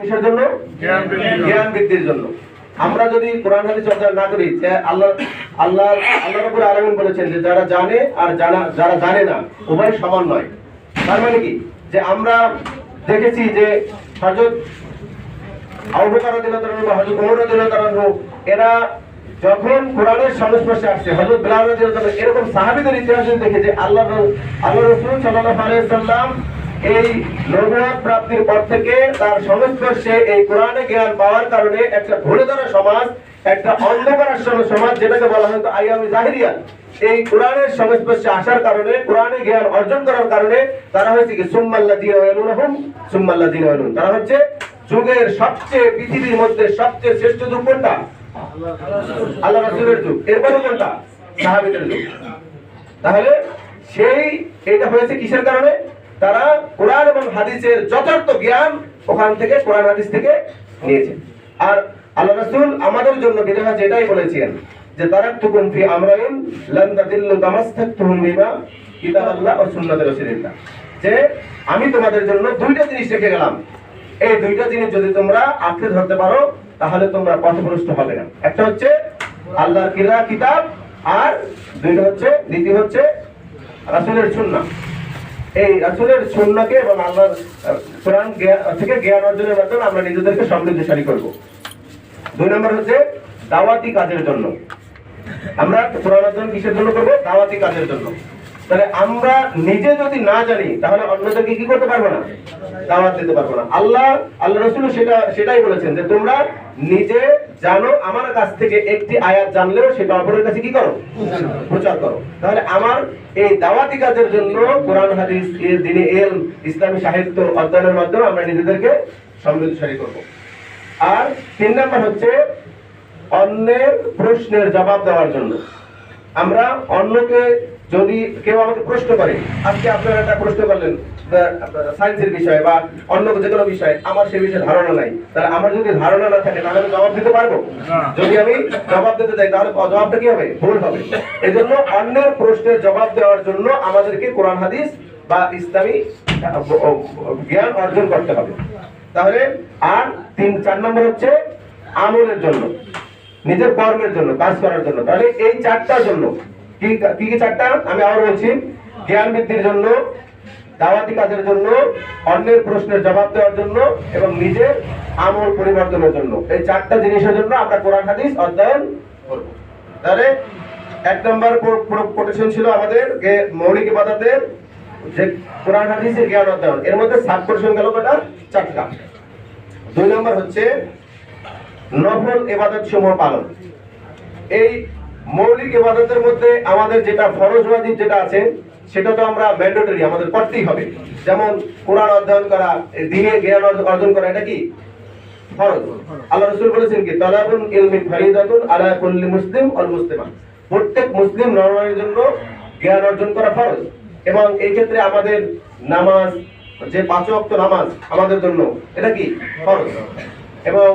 কিসের জন্য? জ্ঞান বৃদ্ধির জন্য। আমরা যদি কোরআন হাদিস অধ্যয়ন না করি, আল্লাহ রাব্বুল আলামিন বলেছেন যে যারা জানে আর যারা জানে না উভয় সমান নয়। তার মানে কি, যে আমরা দেখেছি যে হযরত আবু বকর রাদিয়াল্লাহু তাআলা বা হযরত ওমর রাদিয়াল্লাহু তাআলা এরা যখন কোরআনের সংস্পর্শে আসছে, হযরত বিলাল রাদিয়াল্লাহু তাআলা এরকম সাহাবীদের ইতিহাস দেখে যে আল্লাহ রাসূল সাল্লাল্লাহু আলাইহি ওয়াসাল্লাম এই নবুয়ত প্রাপ্তির পর থেকে তার সংস্পর্শে এই কোরআনে জ্ঞান পাওয়ার কারণে একটা ভুলে ধরা সমাজ, একটা অন্ধকারাচ্ছন্ন সমাজ যেটাকে বলা হয়তো আইয়ামে জাহিলিয়া, এই কোরআনের সংস্পর্শে আসার কারণে, কোরআনে জ্ঞান অর্জন করার কারণে তারা হয়েছে কি সুম্মাল্লাযীনা ইয়ালুনহুম সুম্মাল্লাযীনা ইয়ালুন। তারা হচ্ছে যুগের সবচেয়ে, পৃথিবীর মধ্যে সবচেয়ে শ্রেষ্ঠ যুগ কোনটা? আল্লাহ রাসূলের যুগ। এরপরে কোনটা? সাহাবীদের যুগ। তাহলে এটা হয়েছে কিসের কারণে? তারা কোরআন এবং হাদিসের যথার্থ জ্ঞান ওখান থেকে, কোরআন হাদিস থেকে নিয়েছে। আর আল্লাহ রাসূল আমাদের জন্য বিধান যেটাই বলেছেন যে তারাকতুকুম ফি আমরাইন লান তাদিল্লু তামাসসাকতুহুম বিমা কিতাবাল্লাহ ওয়া সুন্নাতি রাসূলিল্লাহ, যে আমি তোমাদের জন্য দুইটা জিনিস রেখে গেলাম, এই দুইটা জিনিস যদি তোমরা আঁকড়ে ধরতে পারো তাহলে তোমরা পথভ্রষ্ট হবে না। একটা হচ্ছে আল্লাহর কিতাব, আর দ্বিতীয় হচ্ছে রাসূলের সুন্নাহ। এই রাসূলের সুন্নাহকে এবং আল্লাহর কোরআন থেকে জ্ঞান অর্জনের মাধ্যমে আমরা নিজেদেরকে সমৃদ্ধশালী করব। 2 নম্বর হচ্ছে দাওয়াতি কাজের জন্য। আমরা কোরআন অধ্যয়ন কিসের জন্য করব? দাওয়াতি কাজের জন্য। তাহলে আমরা নিজে যদি না জানি তাহলে অন্যদেরকে কি করতে পারবো না? দাওয়াত দিতে পারবো না। আল্লাহ রাসূল সেটাই বলেছেন যে তোমরা নিজে জানো, আমার কাছ থেকে একটি আয়াত জানলেও সেটা অপরের কাছে কি করো? প্রচার করো। তাহলে আমার এই দাওয়াতি কাজের জন্য কোরআন হাদিস, দ্বীনি ইলম, ইসলামী সাহিত্য অধ্যয়নের মাধ্যমে আমরা নিজেদেরকে সমৃদ্ধশালী করব। আর 3 নম্বর হচ্ছে অন্যের প্রশ্নের জবাব দেওয়ার জন্য। আমরা অন্যকে, যদি কেউ আমাকে প্রশ্ন করে, আজকে আপনারা একটা প্রশ্ন করলেন সায়েন্সের বিষয়ে বা অন্য যে কোনো বিষয়ে, আমার সে বিষয়ে ধারণা নাই, তাহলে আমার যদি ধারণা না থাকে তাহলে আমি জবাব দিতে পারবো? যদি আমি জবাব দিতে যাই তাহলে জবাবটা কি হবে? ভুল হবে। এই জন্য অন্যের প্রশ্নের জবাব দেওয়ার জন্য আমাদেরকে কোরআন হাদিস বা ইসলামী জ্ঞান অর্জন করতে হবে। তাহলে আর 4 নম্বর হচ্ছে আমলের জন্য, নিজের কর্মের জন্য, কাজ করার জন্য। তাহলে এই 4টার জন্য কি 4টা? আমি আবার বলছি, জ্ঞান বৃদ্ধির জন্য, দাওয়াতি কাজের জন্য, অন্যের প্রশ্নের জবাব দেওয়ার জন্য এবং নিজের আমল পরিবর্তনের জন্য। এই 4টা জিনিসের জন্য আমরা কোরআন হাদিস অধ্যয়ন করব। তাহলে 1 নম্বর কোটেশন ছিল আমাদের মৌলিক ইবাদতের যে কোরআন হাদিসের জ্ঞান অধ্যয়ন, এর মধ্যে সাব কোটেশন গেল কয়টা? 4টা। 2 নম্বর হচ্ছে নফল ইবাদত সমূহ পালন। এই মৌলিক ইবাদতের মধ্যে আমাদের যেটা ফরজ ওয়াজিব যেটা আছে সেটা তো আমরা ম্যান্ডেটরি, আমাদের করতেই হবে। যেমন কোরআন অধ্যয়ন করা, দ্বীনের জ্ঞান অর্জন করা, এটা কি ফরজ। আল্লাহ রাসূল বলেছেন কি তালাবুল ইলমি ফারিদাতুন আলা কুল্লি মুসলিম ওয়াল মুসলিমা, প্রত্যেক মুসলিম নরনারীর জন্য জ্ঞান অর্জন করা ফরজ। এবং এই ক্ষেত্রে আমাদের নামাজ, যে 5 ওয়াক্ত নামাজ আমাদের জন্য এটা কি ফরজ, এবং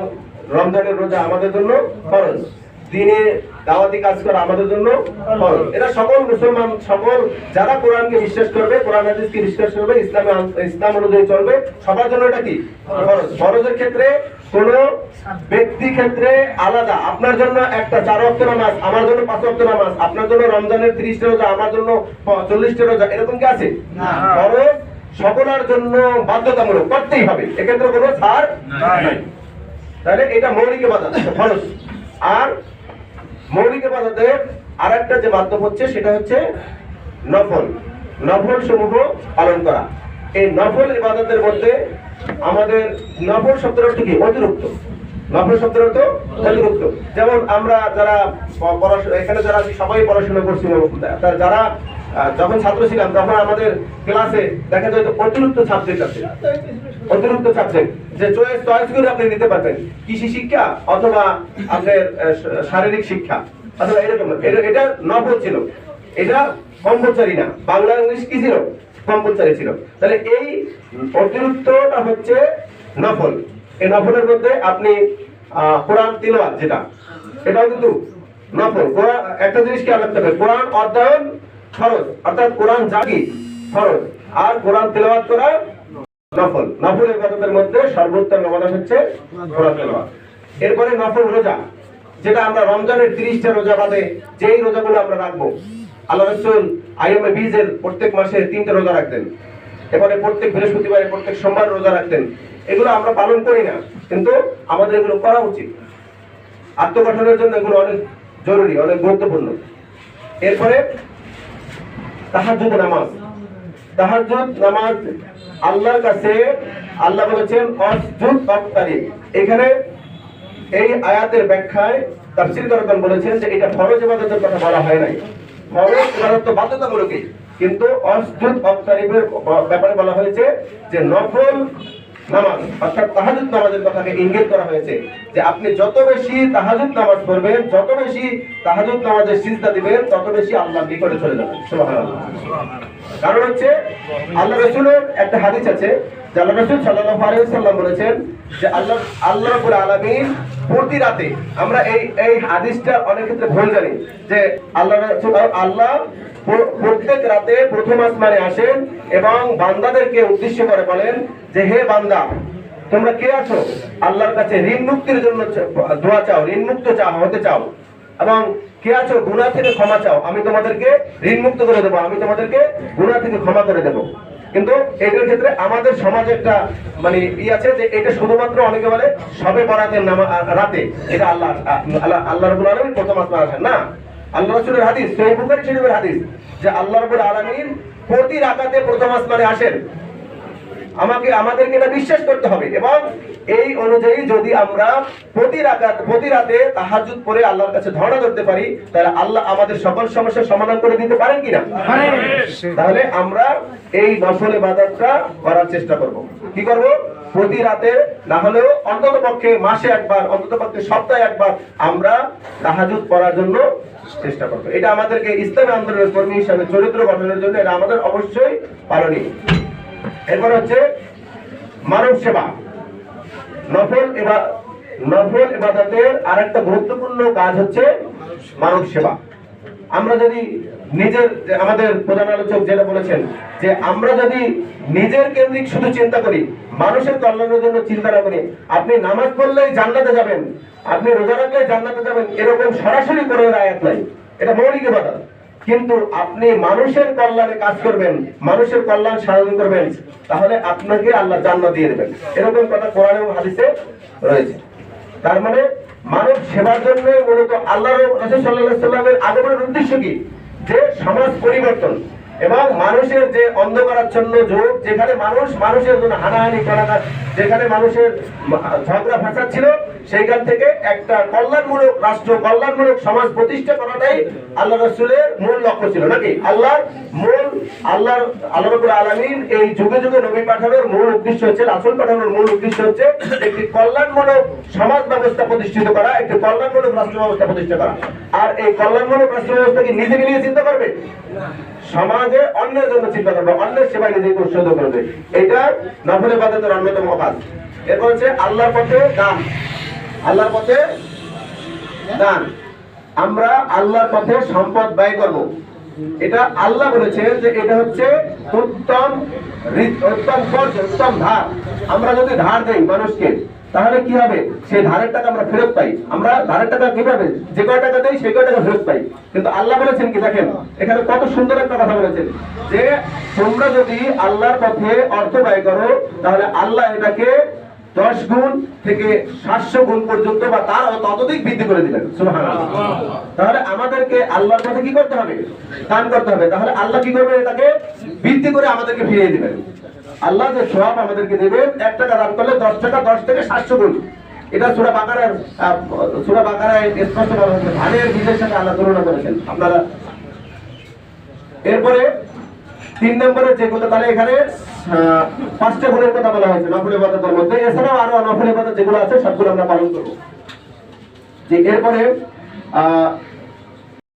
রমজানের রোজা আমাদের জন্য ফরজ, দিনে দাওয়াতি কাজ করা আমাদের জন্য ফরজ। এটা সকল মুসলমান, সকল যারা কোরআনকে বিশ্বাস করবে, কোরআন হাদিসকে বিশ্বাস করবে, ইসলাম অনুযায়ী চলবে, সবার জন্য এটা কি ফরজ। ফরজের ক্ষেত্রে কোন ব্যক্তি ক্ষেত্রে আলাদা, আপনার জন্য একটা 4 ওয়াক্ত নামাজ, আমার জন্য 5 ওয়াক্ত নামাজ, আপনার জন্য রমজানের 30টা রোজা, আমার জন্য 40টা রোজা, এরকম কি আছে? ফরজ সকলের জন্য বাধ্যতামূলক, করতেই হবে, এক্ষেত্রে কোনো ছাড় নাই। তাহলে এটা মৌলিক ইবাদত, ফরজ। আর মৌলিক ইবাদতের আরেকটা যে মাধ্যম হচ্ছে সেটা হচ্ছে নফল সমূহ পালন করা। এই নফল ইবাদতের মধ্যে আমাদের নফল শব্দের অর্থ কি? অতিরিক্ত। নফল শব্দের অর্থ অতিরিক্ত। যেমন আমরা যারা এখানে যারা সবাই পড়াশোনা করছি, যারা যখন ছাত্র ছিলাম তখন আমাদের ক্লাসে দেখা যায় অতিরিক্ত সাবজেক্ট আছে, অতিরিক্ত সাবজেক্ট যে চয়েস করে আপনি নিতে পারবেন, কৃষি শিক্ষা অথবা আপনার শারীরিক শিক্ষা অথবা এরকম। এটা নফল ছিল, এটা কম্পালসারি না। বাংলা ইংলিশ কি ছিল? কম্পালসারি ছিল। তাহলে এই অতিরিক্তটা হচ্ছে নফল। এই নফলের মধ্যে আপনি কোরআন তিলাওয়াত, যেটা এটাও কিন্তু নফল। একটা জিনিস খেয়াল রাখতে হবে, কোরআন অধ্যয়ন ফরজ, অর্থাৎ কোরআন জাগি ফরজ, আর কোরআন তিলাওয়াত করা নফল নফল ইবাদতের মধ্যে সর্বোত্তম ইবাদত হচ্ছে কোরআন তেলাওয়াত। এরপরে নফল রোজা, যেটা আমরা রমজানের 30টা রোজা বাদে যেই রোজাগুলো আমরা রাখবো, আল্লাহ রাসূল আইয়ামে বীজের প্রত্যেক মাসে 3টা রোজা রাখতেন, এবারে প্রত্যেক বৃহস্পতিবারে প্রত্যেক সোমবার রোজা রাখতেন। এগুলো আমরা পালন করি না, কিন্তু আমাদের এগুলো করা উচিত। আত্মগঠনের জন্য এগুলো অনেক জরুরি, অনেক গুরুত্বপূর্ণ। এরপরে তাহাজ্জুদ নামাজ। তাহাজ্জুদ নামাজ আল্লাহর কাছে আল্লাহ বলেছেন অসজুদ ওয়াক্তারিব। এখানে এই আয়াতের ব্যাখ্যায় তাফসীরকারগণ বলেছেন যে এটা ফরজ ইবাদতের কথা বলা হয় নাই। ফরজ ইবাদত তো বাধ্যতামূলকই, কিন্তু অসজুদ ওয়াক্তারিবের ব্যাপারে বলা হয়েছে যে নফল নামাজ অর্থাৎ তাহাজ্জুদ নামাজের কথাকে ইঙ্গিত করা হয়েছে যে আপনি যত বেশি তাহাজ্জুদ নামাজ পড়বেন, যত বেশি তাহাজ্জুদ নামাজে সিজদা দিবেন, তত বেশি আল্লাহর নিকটে চলে যাবেন। সুবহানাল্লাহ। কারণ হচ্ছে আল্লাহ রাসূলের একটা হাদিস আছে যে আল্লাহ রাসূল সাল্লাল্লাহু আলাইহি ওয়াসাল্লাম বলেছেন যে আল্লাহ রাব্বুল আলামিন প্রতি রাতে, আমরা এই হাদিসটা অনেক ক্ষেত্রে ভুল জানি যে আল্লাহ প্রত্যেক রাতে প্রথম আসমানে আসেন এবং বান্দাদেরকে উদ্দেশ্য করে বলেন যে হে বান্দা, তোমরা কে আছো? আল্লাহর কাছে ঋণ মুক্তির জন্য দোয়া চাও, ঋণ মুক্ত হতে চাও, এবং কে আছো গুনাহ থেকে ক্ষমা চাও, আমি তোমাদেরকে ঋণ মুক্ত করে দেবো, আমি তোমাদেরকে গুনাহ থেকে ক্ষমা করে দেবো। কিন্তু এটার ক্ষেত্রে আমাদের সমাজে একটা মানে আছে যে এটা শুধুমাত্র অনেকে বলে সবে বরাতের রাতে এটা আল্লাহ রাব্বুল আলামিন প্রথম আসমানে আসেন না। আল্লাহ রাসূলের হাদিস, সহিহ বুখারী শরীফের হাদিস, যে আল্লাহ রাব্বুল আলামিন প্রতি রাকাতে প্রথম আসমানে আসেন। আমাদেরকে এটা বিশ্বাস করতে হবে, এবং এই অনুযায়ী যদি আমরা প্রতি রাতে তাহাজ্জুদ পড়ে আল্লাহর কাছে ধর্ণা করতে পারি, তাহলে আল্লাহ আমাদের সকল সমস্যার সমাধান করে দিতে পারেন কিনা? তাহলে আমরা এই নফল ইবাদতটা করার চেষ্টা করব। কি করব? প্রতি রাতে না হলেও অন্তত পক্ষে মাসে একবার, অন্তত পক্ষে সপ্তাহে একবার আমরা তাহাজ্জুদ পড়ার জন্য চেষ্টা করব। এটা আমাদেরকে ইসলামী আন্দোলনের কর্মী হিসাবে চরিত্র গঠনের জন্য এটা আমাদের অবশ্যই পালনীয়। এরপর হচ্ছে মানব সেবা। নফল ইবাদতের আরেকটা গুরুত্বপূর্ণ কাজ হচ্ছে মানব সেবা। আমরা যদি আমাদের প্রধান আলোচক যেটা বলেছেন যে আমরা যদি নিজের কেন্দ্রিক শুধু চিন্তা করি, মানুষের কল্যাণের জন্য চিন্তা না করি, আপনি নামাজ পড়লেই জান্নাতে যাবেন, আপনি রোজা রাখলেই জান্নাতে যাবেন, এরকম সরাসরি কোনো আয়াত নাই। এটা মৌলিক ইবাদত। কিন্তু আপনি মানুষের কল্যাণে কাজ করবেন, মানুষের কল্যাণ সাধন করবেন, তাহলে আপনাকে আল্লাহ জান্নাত দিয়ে দেবেন। এরকম কথা কোরআন এবং হাদিসে রয়েছে। তার মানে মানব সেবার জন্য মূলত আল্লাহ রাসূল সাল্লাল্লাহু আলাইহি ওয়াসাল্লামের আগমনের উদ্দেশ্য কি? যে সমাজ পরিবর্তন এবং মানুষের যে অন্ধকারাচ্ছন্ন যুগ, যেখানে মানুষের জন্য হানাহানি করা, যেখানে মানুষের ঝগড়া ফাসাদ ছিল, সেইখান থেকে একটা কল্যাণমূলক রাষ্ট্র, কল্যাণমূলক সমাজ প্রতিষ্ঠা করাটাই আল্লাহ রাসূলের মূল লক্ষ্য ছিল নাকি? আল্লাহ রাব্বুল আলামিন এই যুগে যুগে নবী পাঠানোর মূল উদ্দেশ্য হচ্ছে, রাসূল পাঠানোর মূল উদ্দেশ্য হচ্ছে একটি কল্যাণমূলক সমাজ ব্যবস্থা প্রতিষ্ঠিত করা, একটি কল্যাণমূলক রাষ্ট্র ব্যবস্থা প্রতিষ্ঠা করা। আর এই কল্যাণমূলক রাষ্ট্র ব্যবস্থা কি নিজেকে নিয়ে চিন্তা করবে? সমাজে অন্যের জন্য চিন্তা করবে, অন্যের সেবায় নিজেকে উৎসর্গ করবে। এটা নফল ইবাদতের অন্যতম কাজ। এরপর হচ্ছে আল্লাহর পথে দান। আল্লাহর পথে দান, আমরা আল্লাহর পথে সম্পদ ব্যয় করব। এটা আল্লাহ বলেছেন যে এটা হচ্ছে উত্তম কর্জ, উত্তম ধার। আমরা যদি ধার দেই মানুষকে, তাহলে কি হবে? সেই ধারের টাকা আমরা ফেরত পাই। আমরা ধারের টাকা কিভাবে, যে কয় টাকা দেই সেই কয় টাকা ফেরত পাই। কিন্তু আল্লাহ বলেছেন কি, দেখেন এখানে কত সুন্দর একটা কথা বলেছেন যে তোমরা যদি আল্লাহর পথে অর্থ ব্যয় করো, তাহলে আল্লাহ এটাকে 10 গুণ থেকে 700 গুণ পর্যন্ত বা তার ততোধিক বৃদ্ধি করে দিবেন। সুবহানাল্লাহ। তাহলে আমাদেরকে আল্লাহর পথে কি করতে হবে? দান করতে হবে। তাহলে আল্লাহ কি করবেন? এটাকে বৃদ্ধি করে আমাদেরকে ফিরিয়ে দিবেন। আল্লাহ যে সওয়াব আমাদেরকে দিবেন, 1 টাকা দান করলে 10 টাকা, 10 থেকে 700 গুণ। এটা সূরা বাকারায় স্পষ্ট বলা হয়েছে, ধানের বীজের সাথে আল্লাহ তুলনা করেছেন আপনারা। এরপরে 3 নম্বরে যেগুলো, তাহলে এখানে 5টা গুণের কথা বলা হয়েছে নফল ইবাদতের মধ্যে। এছাড়াও আরো নফল ইবাদত যেগুলো আছে সবগুলো আমরা পালন করব। যে এরপরে